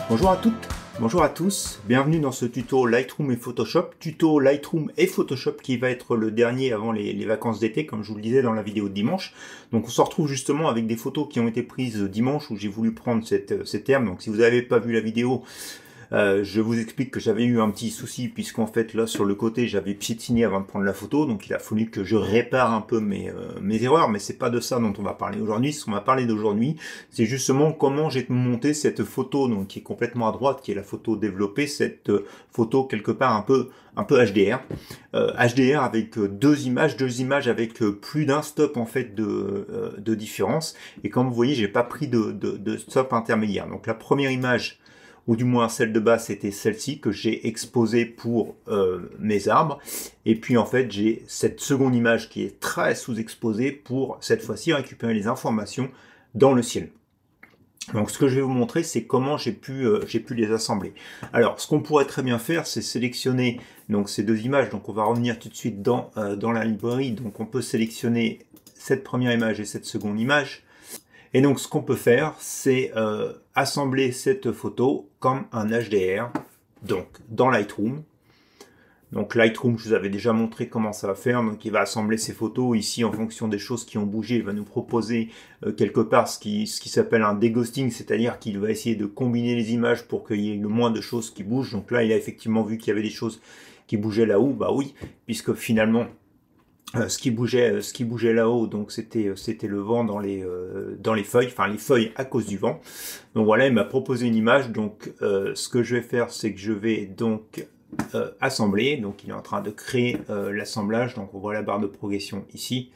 Bonjour à toutes, bonjour à tous, bienvenue dans ce tuto Lightroom et Photoshop, tuto Lightroom et Photoshop qui va être le dernier avant les vacances d'été, comme je vous le disais dans la vidéo de dimanche. Donc on se retrouve justement avec des photos qui ont été prises dimanche où j'ai voulu prendre ces termes. Donc si vous n'avez pas vu la vidéo, je vous explique que j'avais eu un petit souci puisqu'en fait là sur le côté j'avais piétiné avant de prendre la photo, donc il a fallu que je répare un peu mes erreurs, mais c'est pas de ça dont on va parler aujourd'hui. Ce qu'on va parler d'aujourd'hui, c'est justement comment j'ai monté cette photo donc qui est complètement à droite, qui est la photo développée, cette photo quelque part un peu HDR, HDR avec deux images avec plus d'un stop en fait de différence. Et comme vous voyez, j'ai pas pris de stop intermédiaire. Donc la première image, ou du moins celle de base, c'était celle-ci que j'ai exposée pour mes arbres. Et puis en fait, j'ai cette seconde image qui est très sous-exposée pour cette fois-ci récupérer les informations dans le ciel. Donc ce que je vais vous montrer, c'est comment j'ai pu les assembler. Alors ce qu'on pourrait très bien faire, c'est sélectionner donc ces deux images. Donc on va revenir tout de suite dans la librairie. Donc on peut sélectionner cette première image et cette seconde image. Et donc ce qu'on peut faire, c'est assembler cette photo comme un HDR, donc dans Lightroom. Donc Lightroom, je vous avais déjà montré comment ça va faire. Donc il va assembler ces photos ici en fonction des choses qui ont bougé. Il va nous proposer quelque part ce qui s'appelle un deghosting, c'est-à-dire qu'il va essayer de combiner les images pour qu'il y ait le moins de choses qui bougent. Donc là, il a effectivement vu qu'il y avait des choses qui bougeaient là-haut. Bah oui, puisque finalement ce qui bougeait là-haut, donc c'était le vent dans les feuilles, enfin les feuilles à cause du vent. Donc voilà, il m'a proposé une image. Donc ce que je vais faire, c'est que je vais donc assembler. Donc il est en train de créer l'assemblage. Donc on voit la barre de progression ici.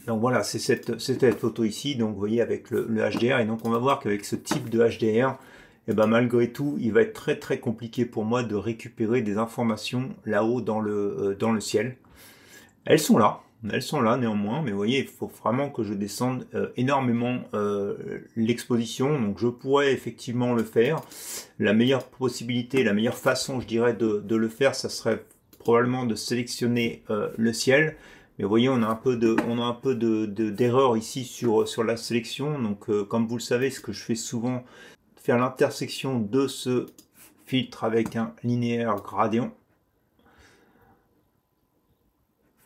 Donc voilà, c'est cette photo ici. Donc vous voyez avec le HDR. Et donc on va voir qu'avec ce type de HDR, et ben malgré tout, il va être très compliqué pour moi de récupérer des informations là-haut dans le ciel. Elles sont là néanmoins, mais vous voyez, il faut vraiment que je descende énormément l'exposition, donc je pourrais effectivement le faire. La meilleure possibilité, la meilleure façon, je dirais, de le faire, ça serait probablement de sélectionner le ciel. Mais vous voyez, on a un peu d'erreur ici sur la sélection, donc comme vous le savez, ce que je fais souvent, faire l'intersection de ce filtre avec un linéaire gradient.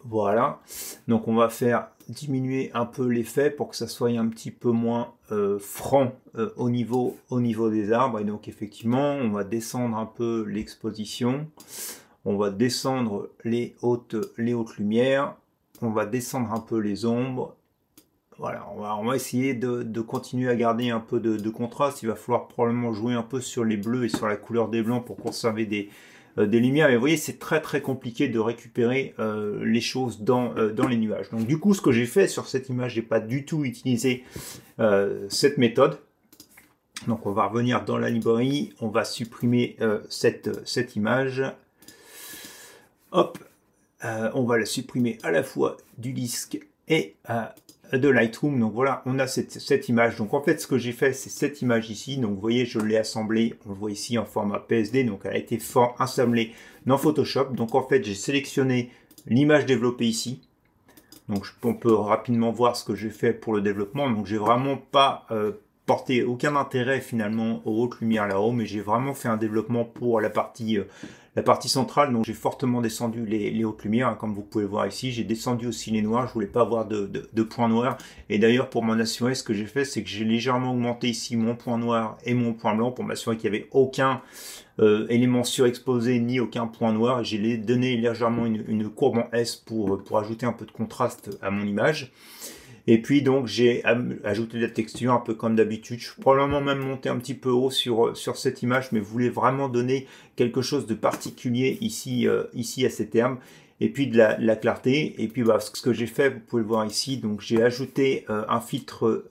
Voilà, donc on va faire diminuer un peu l'effet pour que ça soit un petit peu moins franc au niveau des arbres. Et donc effectivement, on va descendre un peu l'exposition, on va descendre les hautes lumières, on va descendre un peu les ombres. Voilà, on va essayer de continuer à garder un peu de contraste. Il va falloir probablement jouer un peu sur les bleus et sur la couleur des blancs pour conserver des lumières, mais vous voyez, c'est très compliqué de récupérer les choses dans les nuages. Donc du coup, ce que j'ai fait sur cette image, j'ai pas du tout utilisé cette méthode. Donc on va revenir dans la librairie, on va supprimer cette image. Hop, on va la supprimer à la fois du disque et de Lightroom. Donc voilà, on a cette image. Donc en fait, ce que j'ai fait, c'est cette image ici. Donc vous voyez, je l'ai assemblée, on le voit ici en format PSD. Donc elle a été assemblée dans Photoshop. Donc en fait, j'ai sélectionné l'image développée ici. Donc on peut rapidement voir ce que j'ai fait pour le développement. Donc j'ai vraiment pas porté aucun intérêt finalement aux hautes lumières là-haut, mais j'ai vraiment fait un développement pour la partie centrale. Donc j'ai fortement descendu les hautes lumières, hein, comme vous pouvez voir ici. J'ai descendu aussi les noirs, je voulais pas avoir de points noirs. Et d'ailleurs, pour m'en assurer, ce que j'ai fait, c'est que j'ai légèrement augmenté ici mon point noir et mon point blanc pour m'assurer qu'il n'y avait aucun élément surexposé ni aucun point noir. Et j'ai donné légèrement une courbe en S pour ajouter un peu de contraste à mon image. Et puis donc j'ai ajouté de la texture un peu comme d'habitude. Je suis probablement même monté un petit peu haut sur cette image, mais je voulais vraiment donner quelque chose de particulier ici à ces termes. Et puis de la clarté. Et puis bah, ce que j'ai fait, vous pouvez le voir ici, donc j'ai ajouté un filtre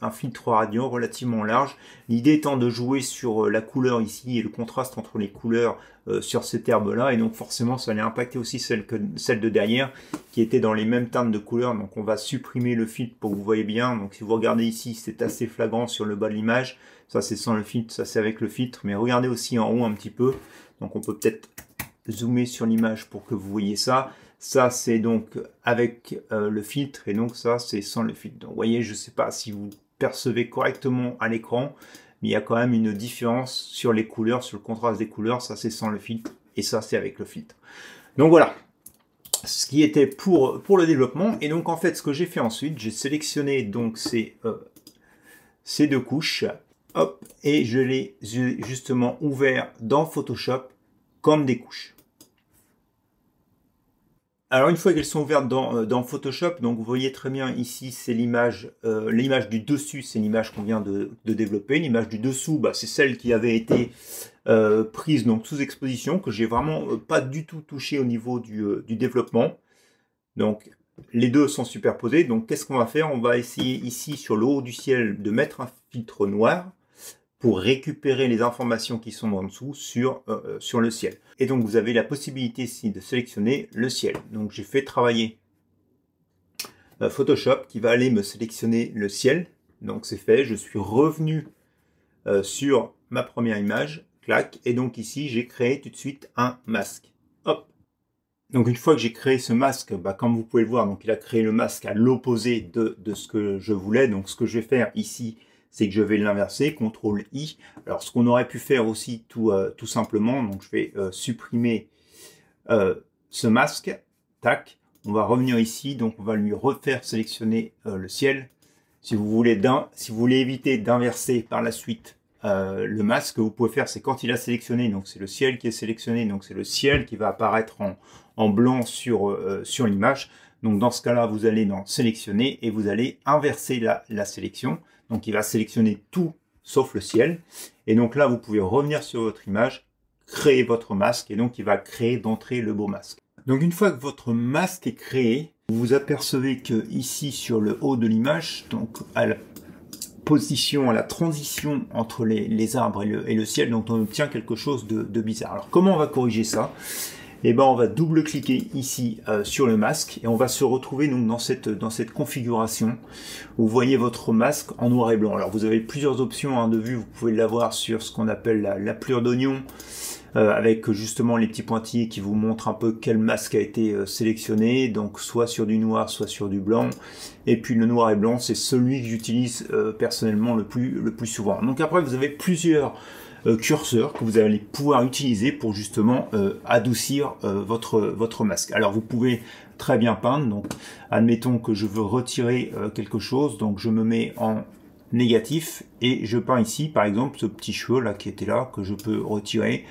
radiant relativement large. L'idée étant de jouer sur la couleur ici et le contraste entre les couleurs sur cette herbe-là. Et donc forcément, ça allait impacter aussi celle de derrière, qui était dans les mêmes teintes de couleurs. Donc on va supprimer le filtre pour que vous voyez bien. Donc si vous regardez ici, c'est assez flagrant sur le bas de l'image. Ça c'est sans le filtre, ça c'est avec le filtre. Mais regardez aussi en haut un petit peu. Donc on peut peut-être zoomer sur l'image pour que vous voyez ça. Ça, c'est donc avec le filtre, et donc ça, c'est sans le filtre. Donc, vous voyez, je ne sais pas si vous percevez correctement à l'écran, mais il y a quand même une différence sur les couleurs, sur le contraste des couleurs. Ça, c'est sans le filtre, et ça, c'est avec le filtre. Donc voilà, ce qui était pour le développement. Et donc en fait, ce que j'ai fait ensuite, j'ai sélectionné donc ces deux couches, hop, et je les ai justement ouvert dans Photoshop comme des couches. Alors une fois qu'elles sont ouvertes dans Photoshop, donc vous voyez très bien ici, c'est l'image du dessus, c'est l'image qu'on vient de développer. L'image du dessous, bah, c'est celle qui avait été prise donc sous exposition, que j'ai vraiment pas du tout touché au niveau du développement. Donc les deux sont superposés. Donc qu'est-ce qu'on va faire? On va essayer ici sur le haut du ciel de mettre un filtre noir pour récupérer les informations qui sont en dessous sur le ciel. Et donc vous avez la possibilité ici de sélectionner le ciel. Donc j'ai fait travailler Photoshop qui va aller me sélectionner le ciel. Donc c'est fait, je suis revenu sur ma première image, clac, et donc ici j'ai créé tout de suite un masque. Hop. Donc une fois que j'ai créé ce masque, bah, comme vous pouvez le voir, donc il a créé le masque à l'opposé de ce que je voulais. Donc ce que je vais faire ici, c'est que je vais l'inverser, CTRL I. Alors ce qu'on aurait pu faire aussi tout simplement, donc je vais supprimer ce masque, tac, on va revenir ici, donc on va lui refaire sélectionner le ciel. Si vous voulez éviter d'inverser par la suite le masque, ce que vous pouvez faire, c'est quand il a sélectionné, donc c'est le ciel qui est sélectionné, donc c'est le ciel qui va apparaître en blanc sur l'image. Donc dans ce cas-là, vous allez dans sélectionner et vous allez inverser la sélection. Donc il va sélectionner tout sauf le ciel. Et donc là, vous pouvez revenir sur votre image, créer votre masque et donc il va créer d'entrée le beau masque. Donc une fois que votre masque est créé, vous vous apercevez que ici sur le haut de l'image, donc à la position, à la transition entre les arbres et le ciel, donc on obtient quelque chose de bizarre. Alors comment on va corriger ça? Eh ben on va double-cliquer ici sur le masque et on va se retrouver donc dans cette configuration où vous voyez votre masque en noir et blanc. Alors vous avez plusieurs options de vue, vous pouvez l'avoir sur ce qu'on appelle la plure d'oignon avec justement les petits pointillés qui vous montrent un peu quel masque a été sélectionné, donc soit sur du noir, soit sur du blanc. Et puis le noir et blanc, c'est celui que j'utilise personnellement le plus souvent. Donc après vous avez plusieurs curseur que vous allez pouvoir utiliser pour justement adoucir votre masque. Alors vous pouvez très bien peindre, donc admettons que je veux retirer quelque chose, donc je me mets en négatif et je peins ici par exemple ce petit cheveu là qui était là que je peux retirer.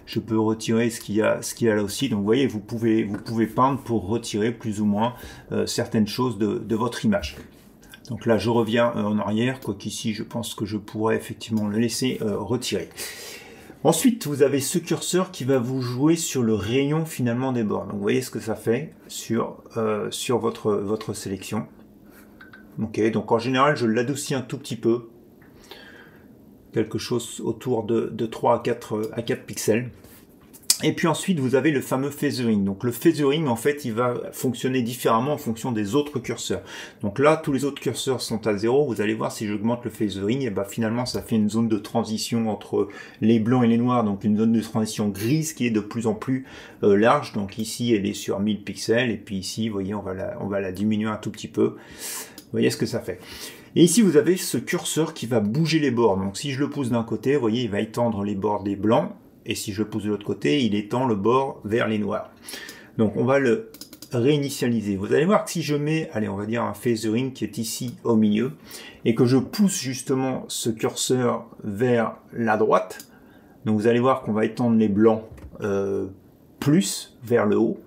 Je peux retirer ce qu'il y a là aussi. Donc vous voyez, vous pouvez peindre pour retirer plus ou moins certaines choses de votre image. Donc là, je reviens en arrière, quoiqu'ici, je pense que je pourrais effectivement le laisser retirer. Ensuite, vous avez ce curseur qui va vous jouer sur le rayon finalement des bords. Donc vous voyez ce que ça fait sur votre sélection. Ok, donc en général, je l'adoucis un tout petit peu. Quelque chose autour de 3 à 4 pixels. Et puis ensuite, vous avez le fameux feathering. Donc le feathering, en fait, il va fonctionner différemment en fonction des autres curseurs. Donc là, tous les autres curseurs sont à 0. Vous allez voir, si j'augmente le feathering, et ben finalement, ça fait une zone de transition entre les blancs et les noirs. Donc une zone de transition grise qui est de plus en plus large. Donc ici, elle est sur 1000 pixels. Et puis ici, vous voyez, on va la diminuer un tout petit peu. Vous voyez ce que ça fait. Et ici, vous avez ce curseur qui va bouger les bords. Donc si je le pousse d'un côté, vous voyez, il va étendre les bords des blancs. Et si je pousse de l'autre côté, il étend le bord vers les noirs. Donc on va le réinitialiser. Vous allez voir que si je mets, allez, on va dire un feathering qui est ici au milieu, et que je pousse justement ce curseur vers la droite, donc vous allez voir qu'on va étendre les blancs plus vers le haut.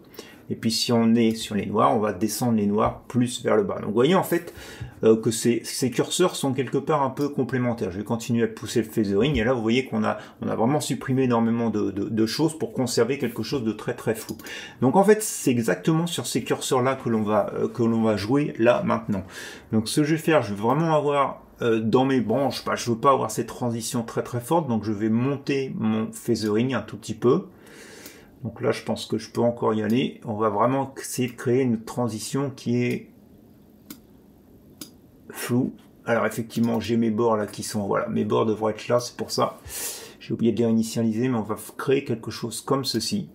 Et puis si on est sur les noirs, on va descendre les noirs plus vers le bas. Donc vous voyez en fait que ces curseurs sont quelque part un peu complémentaires. Je vais continuer à pousser le feathering et là vous voyez qu'on a vraiment supprimé énormément de choses pour conserver quelque chose de très très flou. Donc en fait c'est exactement sur ces curseurs là que l'on va jouer là maintenant. Donc ce que je vais faire, je vais vraiment avoir dans mes branches, je veux pas avoir cette transition très très forte, donc je vais monter mon feathering un tout petit peu. Donc là, je pense que je peux encore y aller. On va vraiment essayer de créer une transition qui est floue. Alors effectivement, j'ai mes bords là qui sont... Voilà, mes bords devraient être là, c'est pour ça. J'ai oublié de les réinitialiser, mais on va créer quelque chose comme ceci.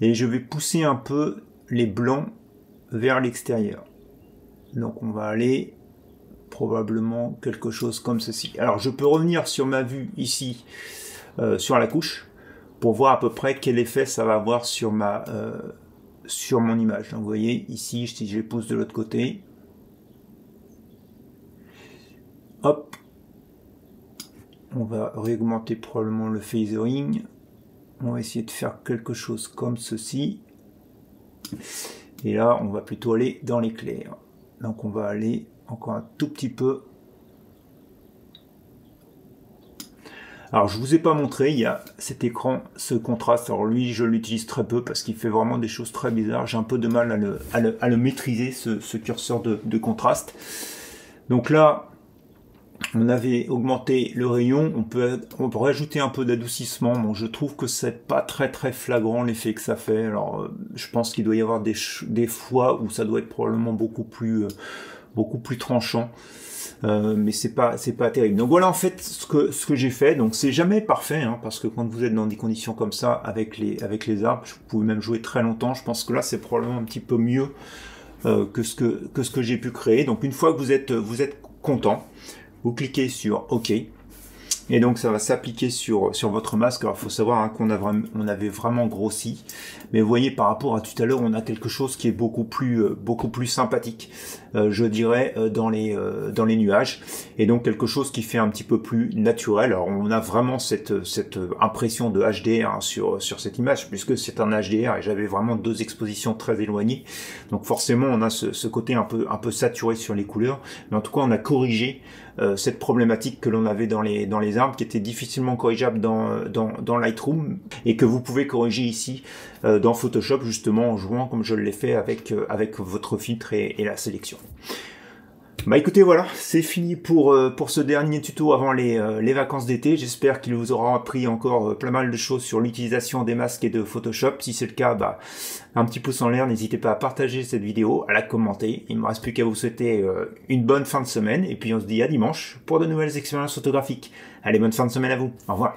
Et je vais pousser un peu les blancs vers l'extérieur. Donc on va aller probablement quelque chose comme ceci. Alors je peux revenir sur ma vue ici, sur la couche, pour voir à peu près quel effet ça va avoir sur mon image. Donc vous voyez ici, si je les pousse de l'autre côté, hop, on va réaugmenter probablement le phasering. On va essayer de faire quelque chose comme ceci. Et là, on va plutôt aller dans l'éclair. Donc on va aller encore un tout petit peu. Alors je vous ai pas montré, il y a cet écran, ce contraste. Alors lui, je l'utilise très peu parce qu'il fait vraiment des choses très bizarres. J'ai un peu de mal à le maîtriser, ce curseur de contraste. Donc là, on avait augmenté le rayon, on peut rajouter un peu d'adoucissement. Bon, je trouve que c'est pas très flagrant l'effet que ça fait. Alors, je pense qu'il doit y avoir des fois où ça doit être probablement beaucoup plus tranchant. Mais c'est pas terrible. Donc voilà en fait ce que j'ai fait. Donc c'est jamais parfait, hein, parce que quand vous êtes dans des conditions comme ça avec les arbres, vous pouvez même jouer très longtemps. Je pense que là c'est probablement un petit peu mieux que ce que j'ai pu créer. Donc une fois que vous êtes content, vous cliquez sur OK, et donc ça va s'appliquer sur votre masque. Alors il faut savoir, hein, on avait vraiment grossi, mais vous voyez par rapport à tout à l'heure, on a quelque chose qui est beaucoup plus sympathique, je dirais, dans les nuages, et donc quelque chose qui fait un petit peu plus naturel. Alors on a vraiment cette impression de HDR, hein, sur cette image, puisque c'est un HDR et j'avais vraiment deux expositions très éloignées, donc forcément on a ce côté un peu saturé sur les couleurs, mais en tout cas on a corrigé cette problématique que l'on avait dans les arbres, qui était difficilement corrigeable dans Lightroom, et que vous pouvez corriger ici dans Photoshop, justement en jouant comme je l'ai fait avec votre filtre et la sélection. Bah écoutez, voilà, c'est fini pour ce dernier tuto avant les vacances d'été. J'espère qu'il vous aura appris encore pas mal de choses sur l'utilisation des masques et de Photoshop. Si c'est le cas, bah un petit pouce en l'air, n'hésitez pas à partager cette vidéo, à la commenter. Il ne me reste plus qu'à vous souhaiter une bonne fin de semaine, et puis on se dit à dimanche pour de nouvelles expériences photographiques. Allez, bonne fin de semaine à vous, au revoir.